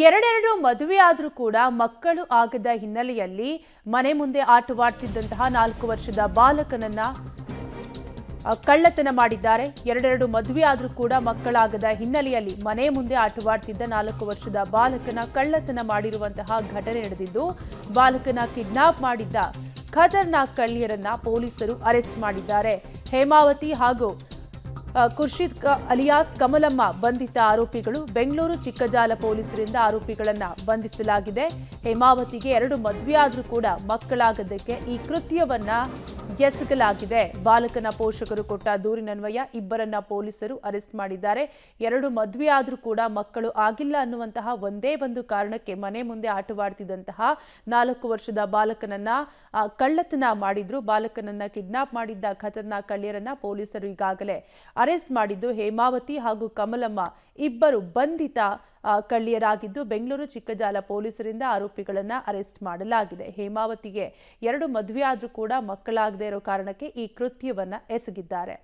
ಎರಡೆರಡು ಮದುವೆ ಆದರೂ ಕೂಡ ಮಕ್ಕಳು ಆಗದ ಹಿನ್ನೆಲೆಯಲ್ಲಿ ಮನೆ ಮುಂದೆ ಆಟವಾಡ್ತಿದ್ದಂತಹ 4 ವರ್ಷದ ಬಾಲಕನನ್ನ ಕಳ್ಳತನ ಮಾಡಿದ್ದಾರೆ. ಎರಡೆರಡು ಮದುವೆ ಆದರೂ ಕೂಡ ಮಕ್ಕಳಾಗದ ಹಿನ್ನೆಲೆಯಲ್ಲಿ ಮನೆ ಮುಂದೆ ಆಟವಾಡ್ತಿದ್ದ 4 ವರ್ಷದ ಬಾಲಕನ ಕಳ್ಳತನ ಮಾಡಿರುವಂತಹ ಘಟನೆ ನಡೆದಿದ್ದು, ಬಾಲಕನ ಕಿಡ್ನಾಪ್ ಮಾಡಿದ್ದ ಖತರ್ನಾಕ್ ಕಳ್ಳಿಯರನ್ನ ಪೊಲೀಸರು ಅರೆಸ್ಟ್ ಮಾಡಿದ್ದಾರೆ. ಹೇಮಾವತಿ ಹಾಗೂ ಖುರ್ಷಿದ್ ಅಲಿಯಾಸ್ ಕಮಲಮ್ಮ ಬಂಧಿತ ಆರೋಪಿಗಳು. ಬೆಂಗಳೂರು ಚಿಕ್ಕಜಾಲ ಪೊಲೀಸರಿಂದ ಆರೋಪಿಗಳನ್ನ ಬಂಧಿಸಲಾಗಿದೆ. ಹೇಮಾವತಿಗೆ 2 ಮದುವೆ ಆದರೂ ಕೂಡ ಮಕ್ಕಳಾಗದಕ್ಕೆ ಈ ಕೃತ್ಯವನ್ನ ಎಸಗಲಾಗಿದೆ. ಬಾಲಕನ ಪೋಷಕರು ಕೊಟ್ಟ ದೂರಿನನ್ವಯ ಇಬ್ಬರನ್ನ ಪೊಲೀಸರು ಅರೆಸ್ಟ್ ಮಾಡಿದ್ದಾರೆ. 2 ಮದುವೆ ಆದರೂ ಕೂಡ ಮಕ್ಕಳು ಆಗಿಲ್ಲ ಅನ್ನುವಂತಹ ಒಂದೇ ಒಂದು ಕಾರಣಕ್ಕೆ ಮನೆ ಮುಂದೆ ಆಟವಾಡ್ತಿದ್ದಂತಹ 4 ವರ್ಷದ ಬಾಲಕನನ್ನ ಕಳ್ಳತನ ಮಾಡಿದ್ರು. ಬಾಲಕನನ್ನ ಕಿಡ್ನಾಪ್ ಮಾಡಿದ್ದ ಖತರ್ನಾಕ್ ಕಳ್ಳಿಯರನ್ನ ಪೊಲೀಸರು ಈಗಾಗಲೇ ಅರೆಸ್ಟ್ ಮಾಡಿದ್ದು, ಹೇಮಾವತಿ ಹಾಗೂ ಕಮಲಮ್ಮ ಇಬ್ಬರು ಬಂಧಿತ ಕಳ್ಳಿಯರಾಗಿದ್ದು, ಬೆಂಗಳೂರು ಚಿಕ್ಕಜಾಲ ಪೊಲೀಸರಿಂದ ಆರೋಪಿಗಳನ್ನ ಅರೆಸ್ಟ್ ಮಾಡಲಾಗಿದೆ. ಹೇಮಾವತಿಗೆ 2 ಮದುವೆ ಆದರೂ ಕೂಡ ಮಕ್ಕಳಾಗದೇ ಇರೋ ಕಾರಣಕ್ಕೆ ಈ ಕೃತ್ಯವನ್ನ ಎಸಗಿದ್ದಾರೆ.